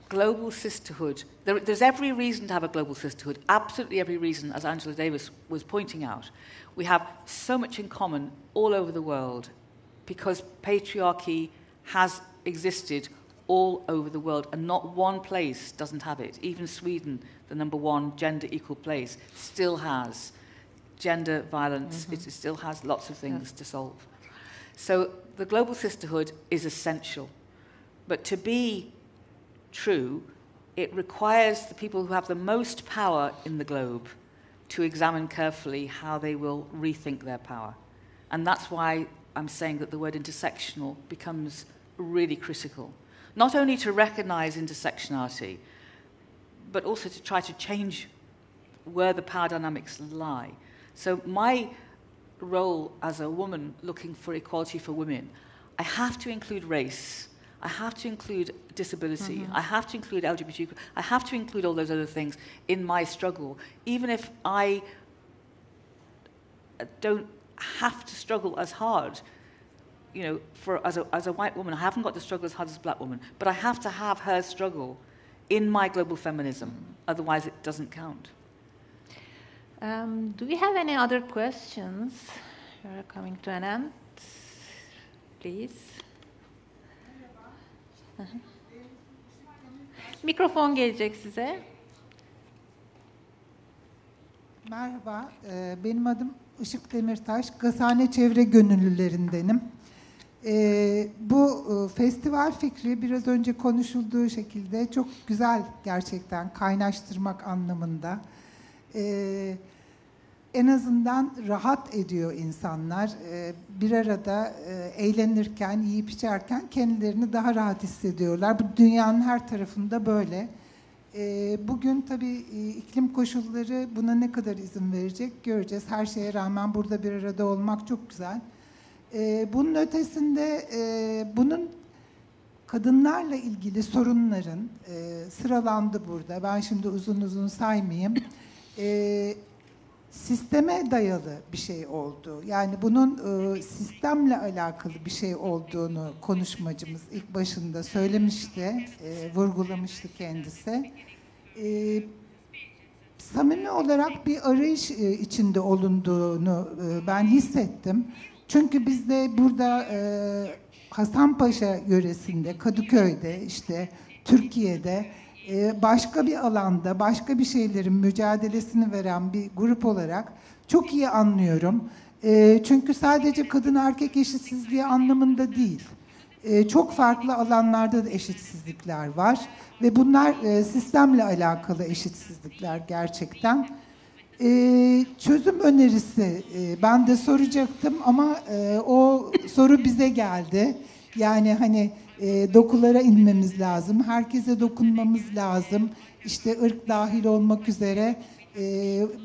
global sisterhood. There's every reason to have a global sisterhood, absolutely every reason, as Angela Davis was pointing out. We have so much in common all over the world because patriarchy has existed all over the world, and not one place doesn't have it. Even Sweden, the #1 gender equal place, still has gender violence. It still has lots of things to solve. So the global sisterhood is essential. But to be true, it requires the people who have the most power in the globe to examine carefully how they will rethink their power. And that's why I'm saying that the word intersectional becomes really critical. Not only to recognize intersectionality, but also to try to change where the power dynamics lie. So my role as a woman looking for equality for women, I have to include race, I have to include disability, I have to include LGBTQ, I have to include all those other things in my struggle, even if I don't have to struggle as hard. You know, as a white woman, I haven't got to struggle as hard as a black woman, but I have to have her struggle in my global feminism, otherwise it doesn't count. Do we have any other questions? We're coming to an end. Please. Mikrofon gelecek size. Merhaba, benim adım Işık Demirtaş, Gazhane Çevre Gönüllülerindenim. Bu festival fikri biraz önce konuşulduğu şekilde çok güzel gerçekten kaynaştırmak anlamında. En azından rahat ediyor insanlar. Bir arada eğlenirken, yiyip içerken kendilerini daha rahat hissediyorlar. Bu dünyanın her tarafında böyle. Bugün tabii iklim koşulları buna ne kadar izin verecek göreceğiz. Her şeye rağmen burada bir arada olmak çok güzel. Bunun ötesinde bunun kadınlarla ilgili sorunların sıralandı burada. Ben şimdi uzun uzun saymayayım. Sisteme dayalı bir şey oldu. Yani bunun sistemle alakalı bir şey olduğunu konuşmacımız ilk başında söylemişti, vurgulamıştı kendisi. Samimi olarak bir arayış içinde olunduğunu ben hissettim. Çünkü biz de burada Hasanpaşa yöresinde, Kadıköy'de, işte Türkiye'de başka bir alanda, başka bir şeylerin mücadelesini veren bir grup olarak çok iyi anlıyorum. Çünkü sadece kadın erkek eşitsizliği anlamında değil. Çok farklı alanlarda da eşitsizlikler var. Ve bunlar sistemle alakalı eşitsizlikler gerçekten. Çözüm önerisi ben de soracaktım ama o soru bize geldi. Yani hani dokulara inmemiz lazım, herkese dokunmamız lazım. İşte ırk dahil olmak üzere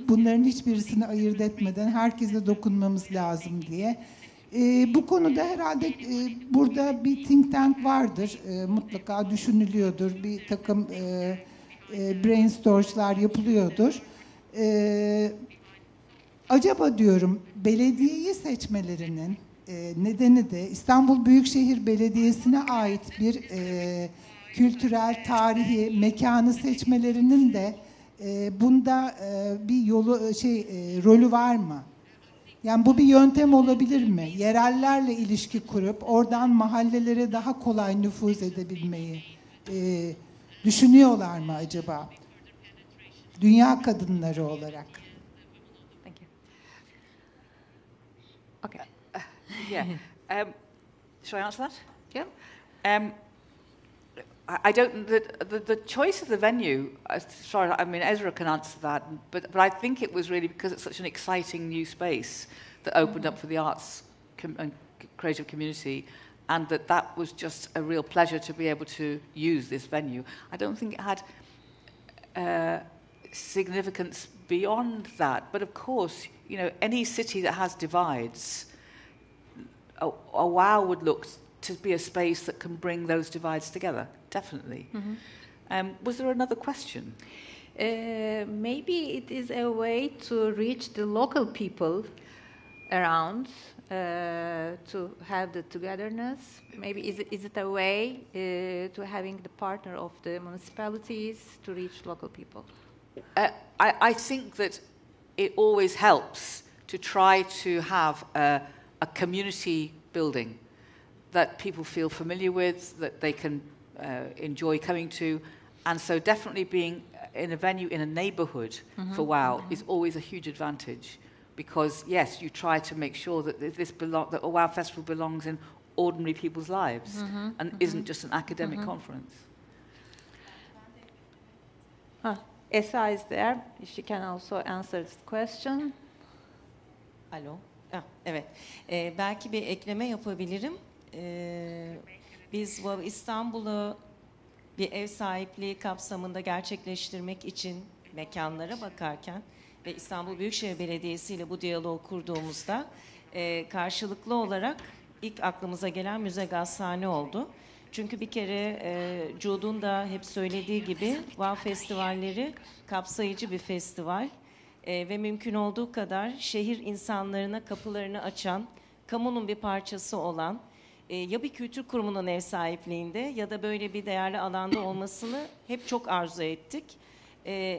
bunların hiçbirisini ayırt etmeden herkese dokunmamız lazım diye. Bu konuda herhalde burada bir think tank vardır. Mutlaka düşünülüyordur. Bir takım brainstormlar yapılıyordur. Acaba diyorum belediyeyi seçmelerinin nedeni de İstanbul Büyükşehir Belediyesi'ne ait bir kültürel, tarihi mekanı seçmelerinin de bunda bir rolü var mı? Yani bu bir yöntem olabilir mi? Yerellerle ilişki kurup oradan mahallelere daha kolay nüfuz edebilmeyi düşünüyorlar mı acaba? Dünya kadınları olarak. Thank you. Okay. Yeah. Shall I answer that? Yeah. I don't. The choice of the venue. Sorry, I mean Ezra can answer that, but I think it was really because it's such an exciting new space that opened up for the arts and creative community, and that was just a real pleasure to be able to use this venue. I don't think it had significance beyond that, but of course, you know, any city that has divides, a WOW would look to be a space that can bring those divides together, definitely. Was there another question? Maybe it is a way to reach the local people around to have the togetherness. Maybe is it a way to having the partner of the municipalities to reach local people? I think that it always helps to try to have a community building that people feel familiar with, that they can enjoy coming to. And so definitely being in a venue in a neighbourhood for WOW is always a huge advantage, because, yes, you try to make sure that that a WOW festival belongs in ordinary people's lives and isn't just an academic conference. Esa is there. She can also answer this question. Alo. Evet. Belki bir ekleme yapabilirim. Biz WOW İstanbul'u bir ev sahipliği kapsamında gerçekleştirmek için mekanlara bakarken ve İstanbul Büyükşehir Belediyesi ile bu diyaloğu kurduğumuzda karşılıklı olarak ilk aklımıza gelen müze gazhane oldu. Çünkü bir kere Jude'un da hep söylediği gibi WOW festivalleri kapsayıcı bir festival ve mümkün olduğu kadar şehir insanlarına kapılarını açan, kamunun bir parçası olan, ya bir kültür kurumunun ev sahipliğinde ya da böyle bir değerli alanda olmasını hep çok arzu ettik.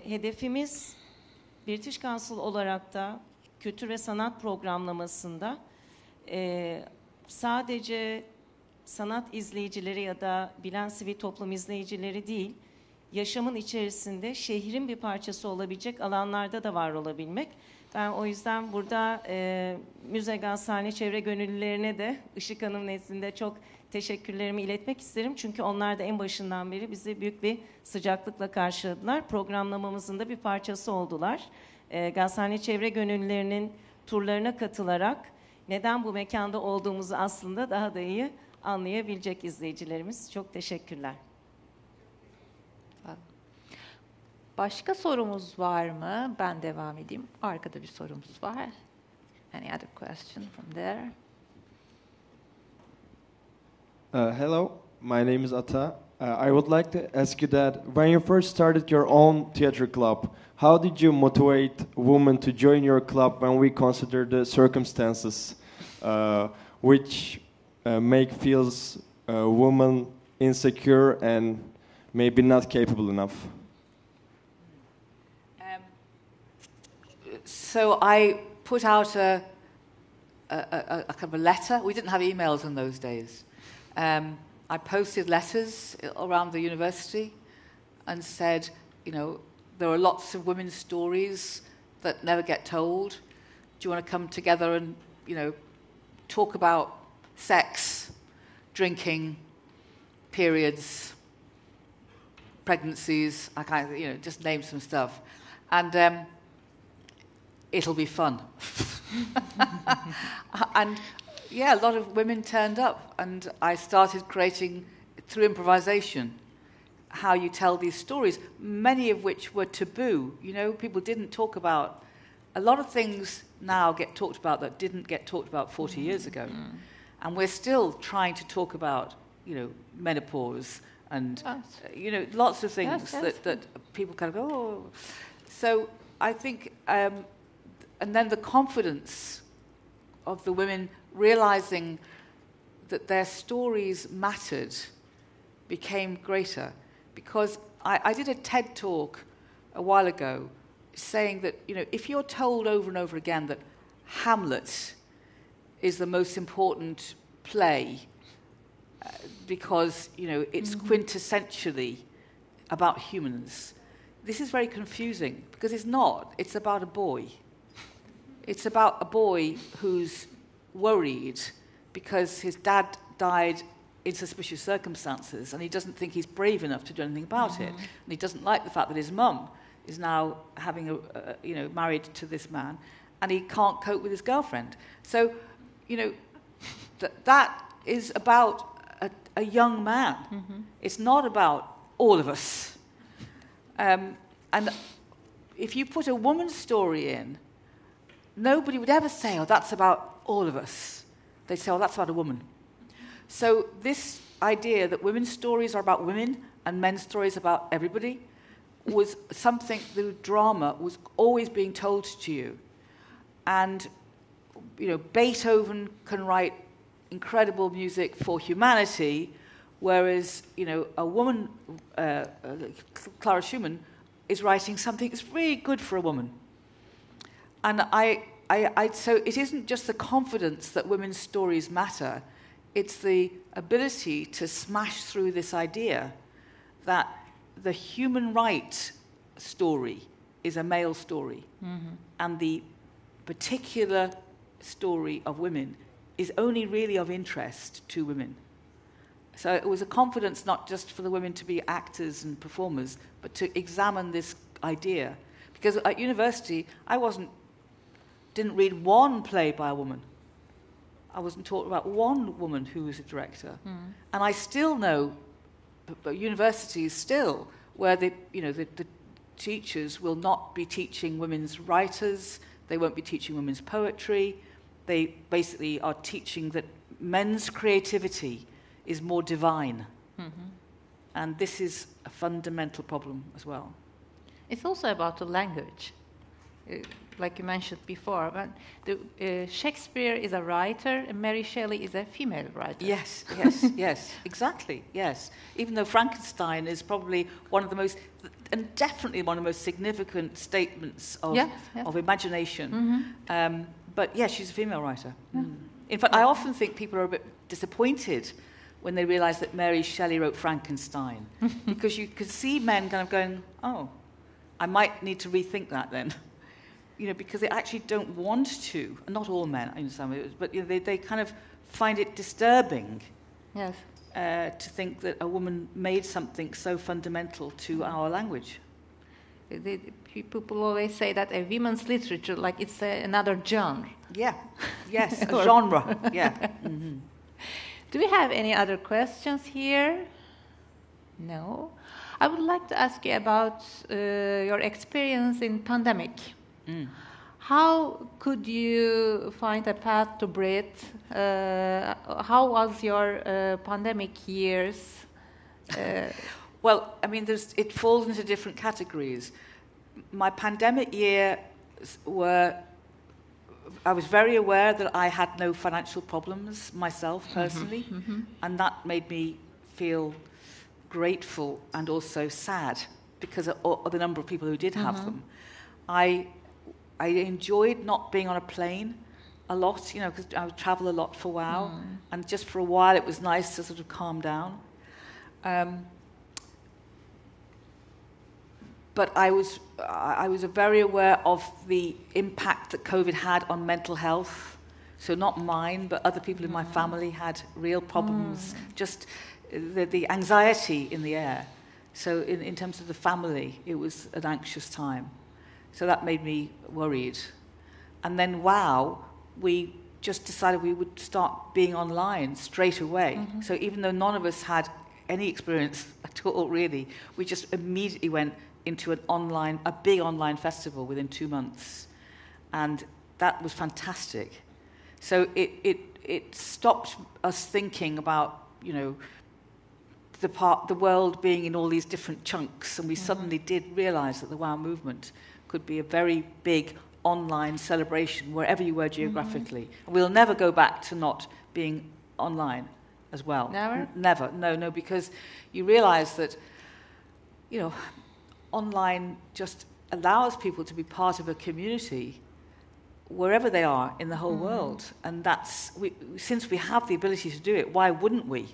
Hedefimiz British Council olarak da kültür ve sanat programlamasında sadece sanat izleyicileri ya da bilen sivil toplum izleyicileri değil, yaşamın içerisinde şehrin bir parçası olabilecek alanlarda da var olabilmek. Ben o yüzden burada Müze Gazhane çevre gönüllülerine de Işık Hanım nezdinde çok teşekkürlerimi iletmek isterim. Çünkü onlar da en başından beri bizi büyük bir sıcaklıkla karşıladılar. Programlamamızın da bir parçası oldular. Gazhane çevre gönüllülerinin turlarına katılarak neden bu mekanda olduğumuzu aslında daha da iyi anlayabilecek izleyicilerimiz. Çok teşekkürler. Başka sorumuz var mı? Ben devam edeyim. Arkada bir sorumuz var. Any other question from there? Hello, my name is Ata. I would like to ask you that when you first started your own theater club, how did you motivate women to join your club when we consider the circumstances which make feels women insecure and maybe not capable enough? So I put out a kind of a letter. We didn't have emails in those days. I posted letters around the university and said, you know, there are lots of women's stories that never get told. Do you want to come together and, you know, talk about sex, drinking, periods, pregnancies? I kind of, you know, just name some stuff. And it'll be fun. And yeah, a lot of women turned up, and I started creating, through improvisation, how you tell these stories, many of which were taboo. You know, people didn't talk about a lot of things now get talked about that didn't get talked about 40 years ago. And we're still trying to talk about, menopause and, lots of things that people kind of go, oh. So I think, and then the confidence of the women realizing that their stories mattered became greater. Because I did a TED talk a while ago saying that, if you're told over and over again that Hamlet is the most important play because, it's quintessentially about humans, this is very confusing because it's not. It's about a boy. It's about a boy who's worried because his dad died in suspicious circumstances and he doesn't think he's brave enough to do anything about it. And he doesn't like the fact that his mum is now having married to this man, and he can't cope with his girlfriend. So, that is about a young man. It's not about all of us. And if you put a woman's story in, nobody would ever say, oh, that's about all of us. They say, oh, that's about a woman. So this idea that women's stories are about women and men's stories about everybody was something, the drama was always being told to you. And, Beethoven can write incredible music for humanity, whereas, a woman, Clara Schumann, is writing something that's really good for a woman. And so it isn't just the confidence that women's stories matter, it's the ability to smash through this idea that the human right story is a male story, and the particular story of women is only really of interest to women. So it was a confidence not just for the women to be actors and performers, but to examine this idea. Because at university, I didn't read one play by a woman. I wasn't taught about one woman who was a director. And I still know universities still where the teachers will not be teaching women's writers, they won't be teaching women's poetry, they basically are teaching that men's creativity is more divine. And this is a fundamental problem as well. It's also about the language. Like you mentioned before, but Shakespeare is a writer and Mary Shelley is a female writer. Yes, exactly, yes. Even though Frankenstein is probably one of the most, and definitely one of the most significant statements of imagination. But yes, she's a female writer. In fact, I often think people are a bit disappointed when they realise that Mary Shelley wrote Frankenstein, because you could see men kind of going, oh, I might need to rethink that then. Because they actually don't want to, not all men, I understand, but they kind of find it disturbing to think that a woman made something so fundamental to our language. People always say that a women's literature, like it's another genre. Yeah, yes, a genre, yeah. Do we have any other questions here? No. I would like to ask you about your experience in pandemic. How could you find a path to breathe? How was your pandemic years? Well, I mean, it falls into different categories. My pandemic year I was very aware that I had no financial problems myself personally, and that made me feel grateful and also sad because of the number of people who did have them. I enjoyed not being on a plane a lot, because I would travel a lot for WOW, and just for a while it was nice to sort of calm down. But I was very aware of the impact that COVID had on mental health. So not mine, but other people in my family had real problems. Just the anxiety in the air. So in terms of the family, it was an anxious time. So that made me worried. And then WOW, we just decided we would start being online straight away. So even though none of us had any experience at all, really, we just immediately went into a big online festival within 2 months. And that was fantastic. So it stopped us thinking about, you know, the world being in all these different chunks, and we suddenly did realize that the WOW movement could be a very big online celebration wherever you were geographically. And we'll never go back to not being online as well. Never? Never, no, because you realize that, you know, online just allows people to be part of a community wherever they are in the whole world. And since we have the ability to do it, why wouldn't we?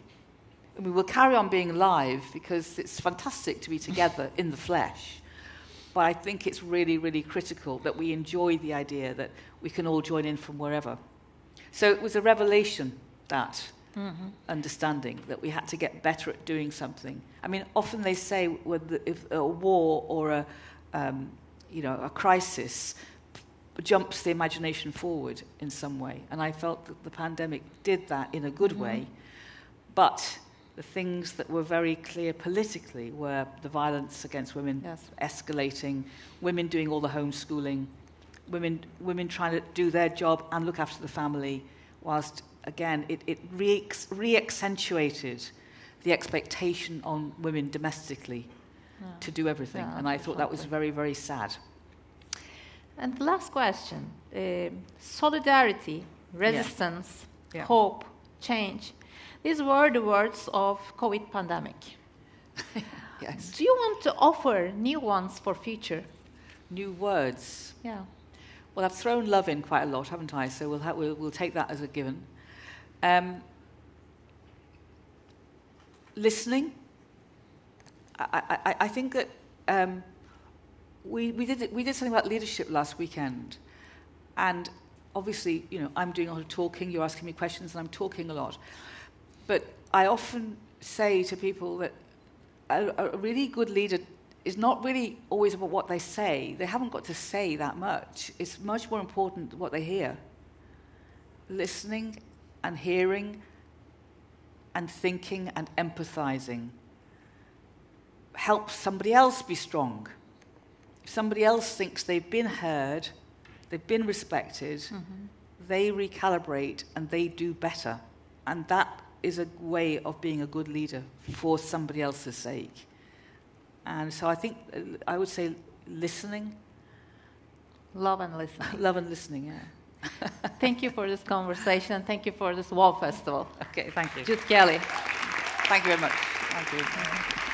And we will carry on being live because it's fantastic to be together in the flesh. But I think it's really, really critical that we enjoy the idea that we can all join in from wherever. So it was a revelation, that understanding that we had to get better at doing something. I mean, often they say if a war or a crisis jumps the imagination forward in some way. And I felt that the pandemic did that in a good way. But the things that were very clear politically were the violence against women escalating, women doing all the homeschooling, women trying to do their job and look after the family, whilst, again, it re-accentuated the expectation on women domestically to do everything. And I thought that was very, very sad. And the last question, solidarity, resistance, hope, change. These were the words of COVID pandemic. Yes. Do you want to offer new ones for future? New words? Yeah. Well, I've thrown love in quite a lot, haven't I? So we'll take that as a given. Listening. I think that we did something about leadership last weekend, and obviously, you know, I'm doing a lot of talking. You're asking me questions, and I'm talking a lot. But I often say to people that a really good leader is not really always about what they say. They haven't got to say that much. It's much more important what they hear. Listening and hearing and thinking and empathizing helps somebody else be strong. If somebody else thinks they've been heard, they've been respected, they recalibrate and they do better. And that is a way of being a good leader for somebody else's sake. And so I think I would say listening. Love and listening. Love and listening, yeah. Thank you for this conversation. Thank you for this WOW Festival. Okay, thank you. Jude Kelly. Thank you very much. Thank you.